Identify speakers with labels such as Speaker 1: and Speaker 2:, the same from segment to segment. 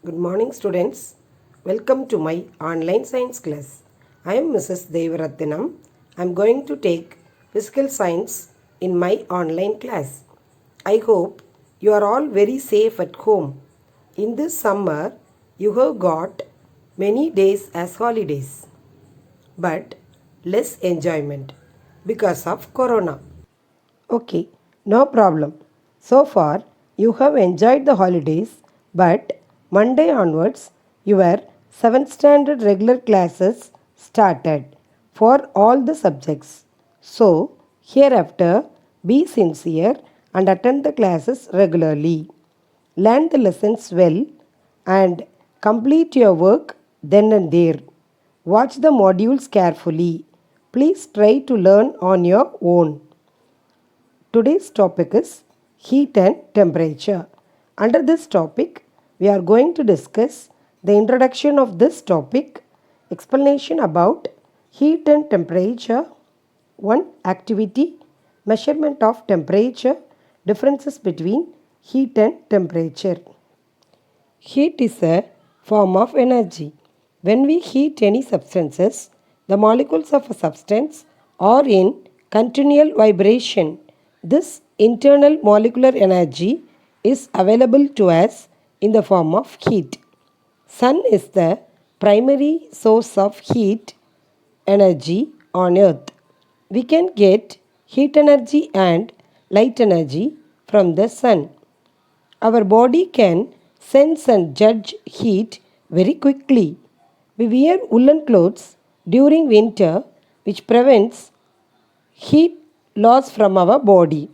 Speaker 1: Good morning, students. Welcome to my online science class. I am Mrs. Devarathinam. I am going to take physical science in my online class. I hope you are all very safe at home. In this summer, you have got many days as holidays, but less enjoyment because of Corona. Okay, no problem. So far, you have enjoyed the holidays, but Monday onwards, your 7th standard regular classes started for all the subjects. So, hereafter, be sincere and attend the classes regularly. Learn the lessons well and complete your work then and there. Watch the modules carefully. Please try to learn on your own. Today's topic is heat and temperature. Under this topic, we are going to discuss the introduction of this topic, explanation about heat and temperature, one activity, measurement of temperature, differences between heat and temperature. Heat is a form of energy. When we heat any substances, the molecules of a substance are in continual vibration. This internal molecular energy is available to us in the form of heat. Sun is the primary source of heat energy on earth. We can get heat energy and light energy from the sun. Our body can sense and judge heat very quickly. We wear woolen clothes during winter, which prevents heat loss from our body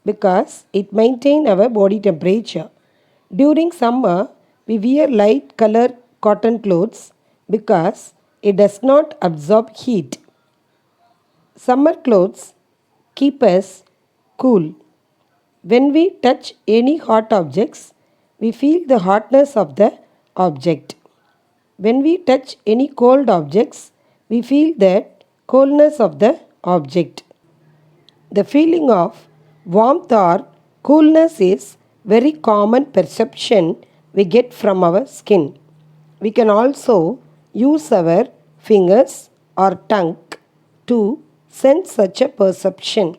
Speaker 1: because it maintains our body temperature. During summer, we wear light colored cotton clothes because it does not absorb heat. Summer clothes keep us cool. When we touch any hot objects, we feel the hotness of the object. When we touch any cold objects, we feel the coldness of the object. The feeling of warmth or coolness is very common perception we get from our skin. We can also use our fingers or tongue to sense such a perception.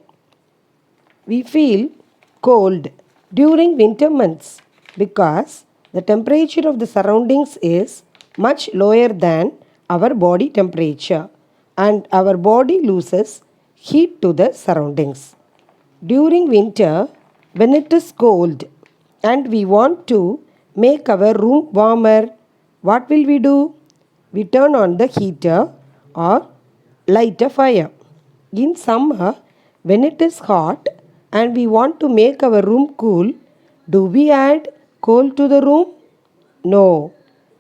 Speaker 1: We feel cold during winter months because the temperature of the surroundings is much lower than our body temperature and our body loses heat to the surroundings. During winter, when it is cold and we want to make our room warmer, what will we do? We turn on the heater or light a fire. In summer, when it is hot and we want to make our room cool, do we add coal to the room? No,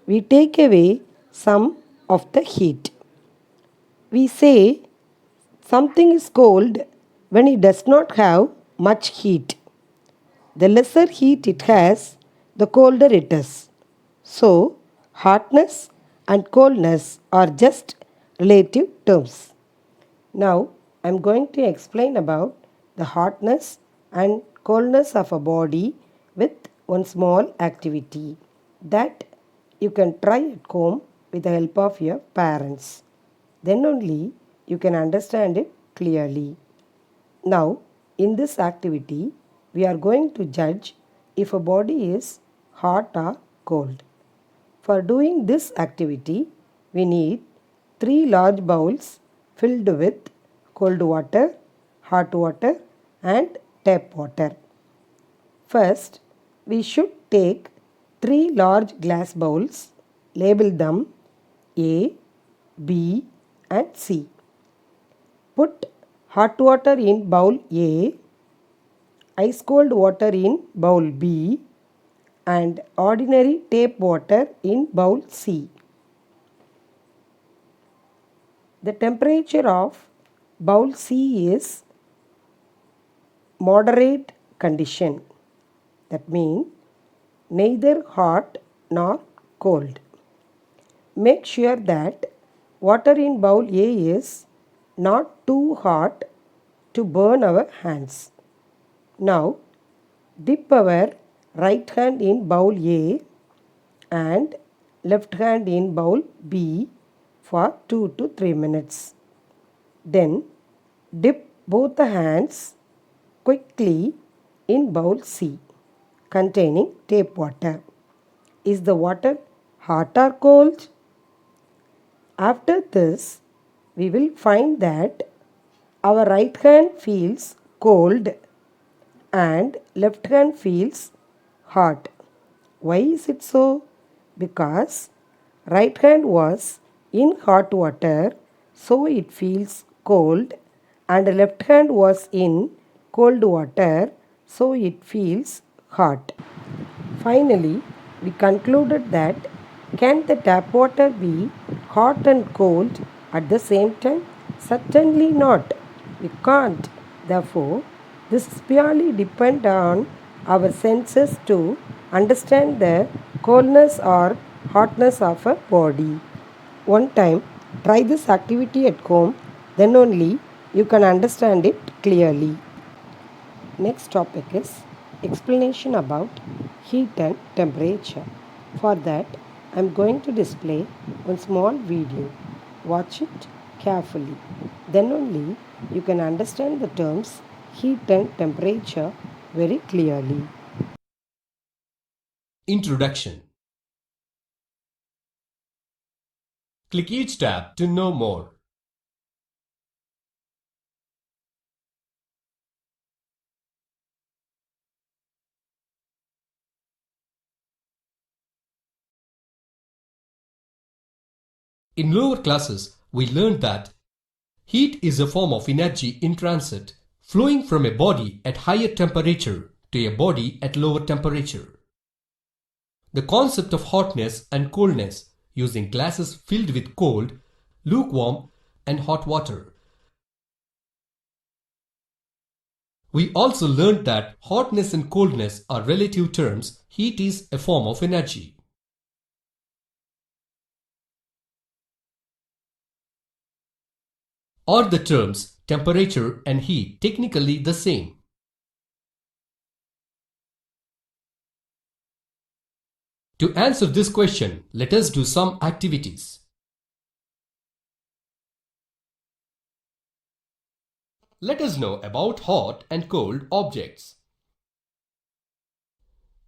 Speaker 1: we take away some of the heat. We say something is cold when it does not have much heat. The lesser heat it has, the colder it is. So, hotness and coldness are just relative terms. Now, I am going to explain about the hotness and coldness of a body with one small activity that you can try at home with the help of your parents. Then only you can understand it clearly. Now, in this activity, we are going to judge if a body is hot or cold. For doing this activity, we need 3 large bowls filled with cold water, hot water and tap water. First, we should take 3 large glass bowls, label them A, B and C. Put hot water in bowl A, ice cold water in bowl B and ordinary tap water in bowl C. The temperature of bowl C is moderate condition. That means neither hot nor cold. Make sure that water in bowl A is not too hot to burn our hands. Now dip our right hand in bowl A and left hand in bowl B for 2 to 3 minutes. Then dip both the hands quickly in bowl C containing tap water. Is the water hot or cold? After this, we will find that our right hand feels cold and left hand feels hot. Why is it so? Because right hand was in hot water, so it feels cold, and left hand was in cold water, so it feels hot. Finally, we concluded that can the tap water be hot and cold at the same time? Certainly not. We can't. Therefore, this is purely depend on our senses to understand the coldness or hotness of a body. One time, try this activity at home, then only you can understand it clearly. Next topic is explanation about heat and temperature. For that, I am going to display one small video. Watch it carefully. Then only you can understand the terms heat and temperature very clearly.
Speaker 2: Introduction. Click each tab to know more. In lower classes, we learned that heat is a form of energy in transit, flowing from a body at higher temperature to a body at lower temperature. The concept of hotness and coldness using glasses filled with cold, lukewarm, and hot water. We also learned that hotness and coldness are relative terms. Heat is a form of energy. Are the terms temperature and heat technically the same? To answer this question, let us do some activities. Let us know about hot and cold objects.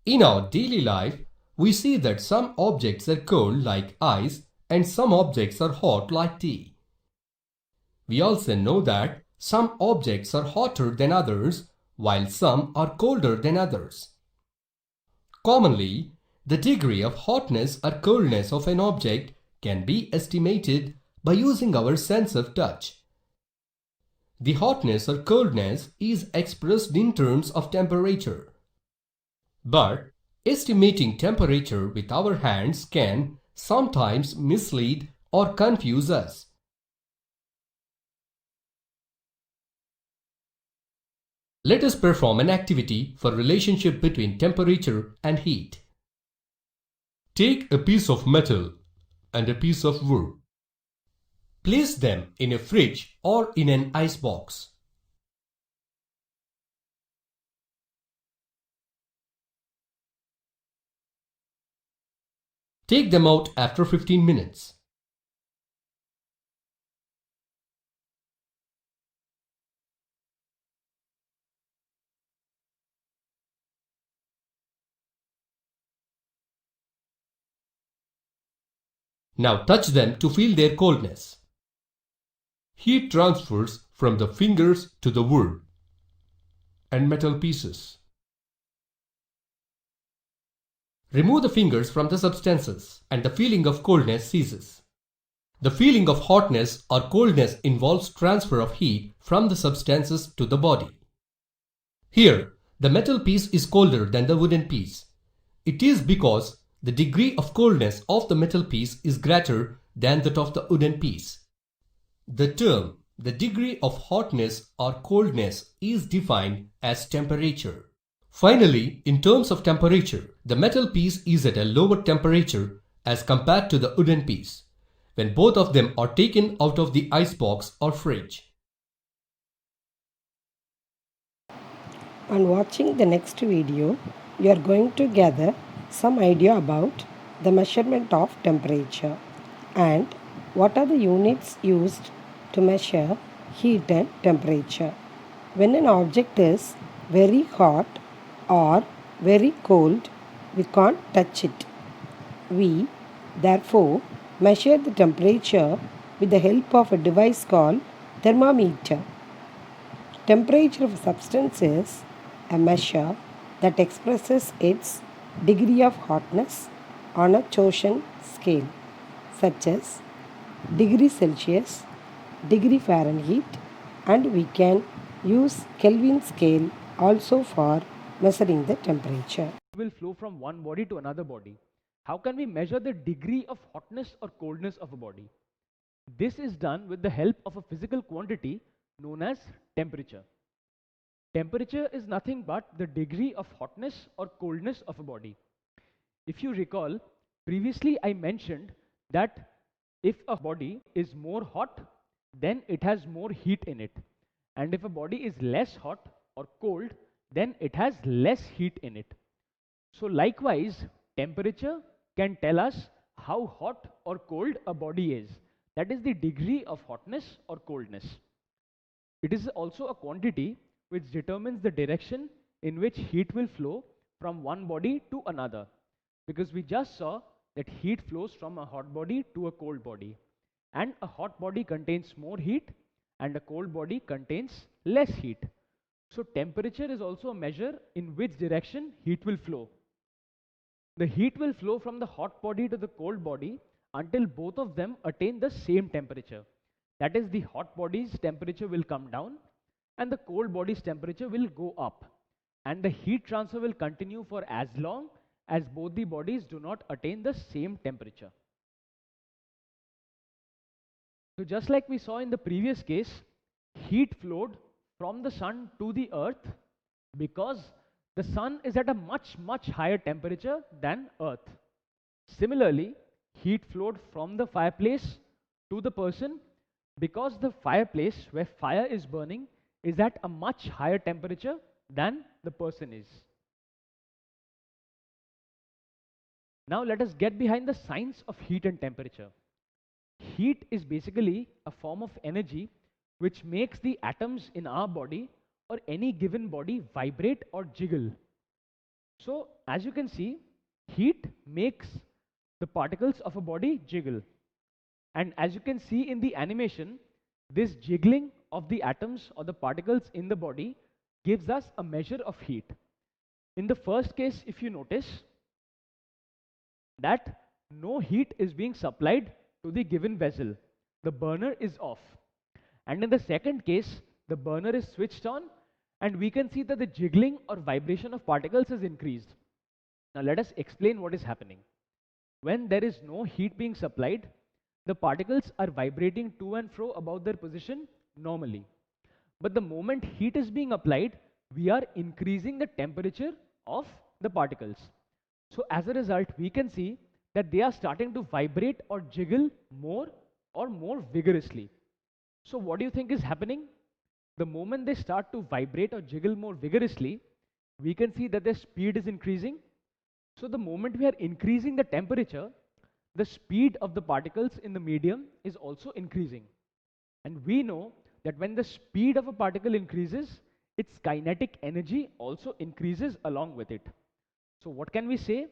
Speaker 2: In our daily life, we see that some objects are cold like ice and some objects are hot like tea. We also know that some objects are hotter than others while some are colder than others. Commonly, the degree of hotness or coldness of an object can be estimated by using our sense of touch. The hotness or coldness is expressed in terms of temperature. But estimating temperature with our hands can sometimes mislead or confuse us. Let us perform an activity for relationship between temperature and heat. Take a piece of metal and a piece of wood. Place them in a fridge or in an ice box. Take them out after 15 minutes. Now touch them to feel their coldness. Heat transfers from the fingers to the wood and metal pieces. Remove the fingers from the substances and the feeling of coldness ceases. The feeling of hotness or coldness involves transfer of heat from the substances to the body. Here, the metal piece is colder than the wooden piece. It is because the degree of coldness of the metal piece is greater than that of the wooden piece. The term, the degree of hotness or coldness, is defined as temperature. Finally, in terms of temperature, the metal piece is at a lower temperature as compared to the wooden piece when both of them are taken out of the icebox or fridge.
Speaker 1: On watching the next video, you are going to gather some idea about the measurement of temperature. And what are the units used to measure heat and temperature? When an object is very hot or very cold, we can't touch it. We, therefore, measure the temperature with the help of a device called thermometer. Temperature of a substance is a measure that expresses its degree of hotness on a chosen scale, such as degree Celsius, degree Fahrenheit, and we can use Kelvin scale also for measuring the temperature.
Speaker 3: Will flow from one body to another body. How can we measure the degree of hotness or coldness of a body? This is done with the help of a physical quantity known as temperature. Temperature is nothing but the degree of hotness or coldness of a body. If you recall, previously I mentioned that if a body is more hot, then it has more heat in it. And if a body is less hot or cold, then it has less heat in it. So likewise, temperature can tell us how hot or cold a body is. That is the degree of hotness or coldness. It is also a quantity which determines the direction in which heat will flow from one body to another. Because we just saw that heat flows from a hot body to a cold body. And a hot body contains more heat and a cold body contains less heat. So temperature is also a measure in which direction heat will flow. The heat will flow from the hot body to the cold body until both of them attain the same temperature. That is, the hot body's temperature will come down and the cold body's temperature will go up. And the heat transfer will continue for as long as both the bodies do not attain the same temperature. So just like we saw in the previous case, heat flowed from the sun to the earth because the sun is at a much higher temperature than earth. Similarly, heat flowed from the fireplace to the person because the fireplace where fire is burning is at a much higher temperature than the person is. Now let us get behind the science of heat and temperature. Heat is basically a form of energy which makes the atoms in our body or any given body vibrate or jiggle. So as you can see, heat makes the particles of a body jiggle. And as you can see in the animation, this jiggling of the atoms or the particles in the body gives us a measure of heat. In the first case, if you notice that no heat is being supplied to the given vessel, the burner is off. And in the second case, the burner is switched on and we can see that the jiggling or vibration of particles is increased. Now let us explain what is happening. When there is no heat being supplied, the particles are vibrating to and fro about their position normally. But the moment heat is being applied, we are increasing the temperature of the particles. So as a result, we can see that they are starting to vibrate or jiggle more or more vigorously. So what do you think is happening? The moment they start to vibrate or jiggle more vigorously, we can see that their speed is increasing. So the moment we are increasing the temperature, the speed of the particles in the medium is also increasing. And we know that when the speed of a particle increases, its kinetic energy also increases along with it. So what can we say?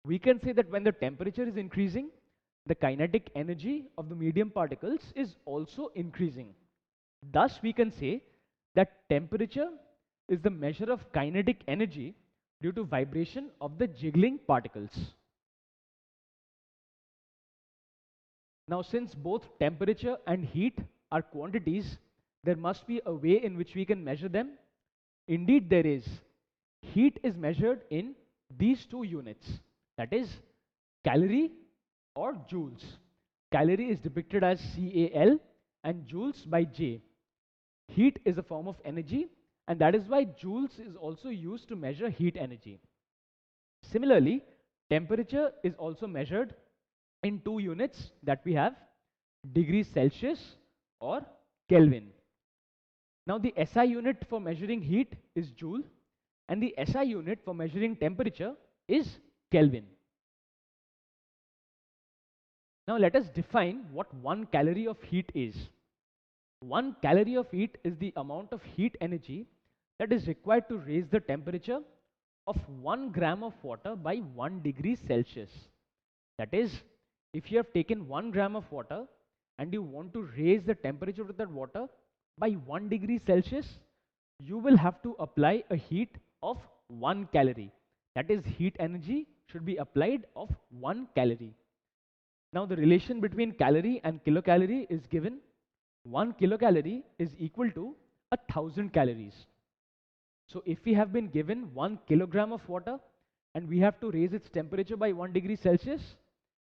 Speaker 3: We can say that when the temperature is increasing, the kinetic energy of the medium particles is also increasing. Thus, we can say that temperature is the measure of kinetic energy due to vibration of the jiggling particles. Now, since both temperature and heat are quantities, there must be a way in which we can measure them. Indeed, there is. Heat is measured in these two units, that is, calorie or joules. Calorie is depicted as CAL and joules by J. Heat is a form of energy, and that is why joules is also used to measure heat energy. Similarly, temperature is also measured in two units that we have, degrees Celsius or Kelvin. Now the SI unit for measuring heat is joule and the SI unit for measuring temperature is Kelvin. Now let us define what 1 calorie of heat is. 1 calorie of heat is the amount of heat energy that is required to raise the temperature of 1 gram of water by 1 degree Celsius. That is, if you have taken 1 gram of water and you want to raise the temperature of that water by 1 degree Celsius, you will have to apply a heat of 1 calorie. That is, heat energy should be applied of 1 calorie. Now the relation between calorie and kilocalorie is given. 1 kilocalorie is equal to 1000 calories. So if we have been given 1 kilogram of water and we have to raise its temperature by 1 degree Celsius,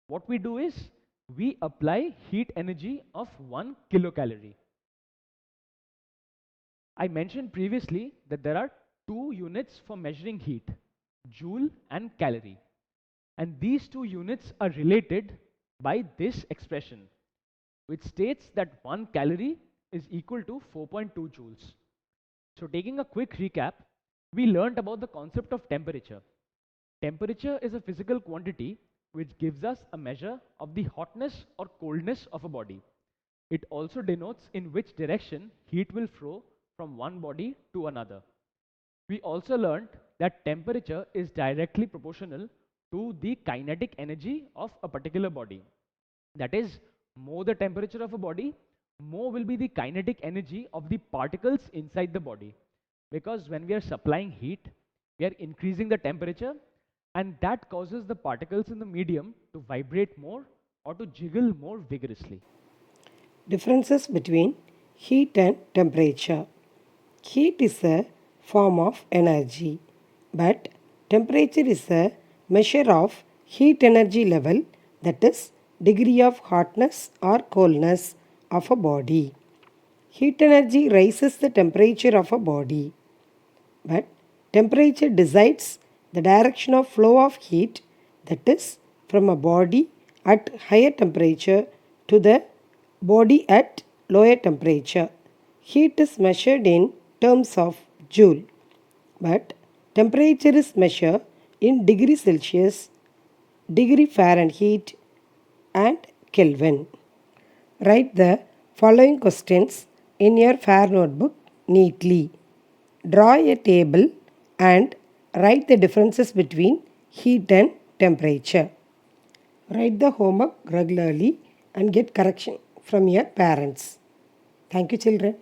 Speaker 3: what we do is we apply heat energy of 1 kilocalorie. I mentioned previously that there are two units for measuring heat, joule and calorie. And these two units are related by this expression, which states that 1 calorie is equal to 4.2 joules. So taking a quick recap, we learned about the concept of temperature. Temperature is a physical quantity which gives us a measure of the hotness or coldness of a body. It also denotes in which direction heat will flow from one body to another. We also learned that temperature is directly proportional to the kinetic energy of a particular body. That is, more the temperature of a body, more will be the kinetic energy of the particles inside the body. Because when we are supplying heat, we are increasing the temperature, and that causes the particles in the medium to vibrate more or to jiggle more vigorously.
Speaker 1: Differences between heat and temperature. Heat is a form of energy, but temperature is a measure of heat energy level, that is, degree of hotness or coldness of a body. Heat energy raises the temperature of a body, but temperature decides the direction of flow of heat, that is, from a body at higher temperature to the body at lower temperature. Heat is measured in terms of joule, but temperature is measured in degree Celsius, degree Fahrenheit, and Kelvin. Write the following questions in your fair notebook neatly. Draw a table and write the differences between heat and temperature. Write the homework regularly and get correction from your parents. Thank you, children.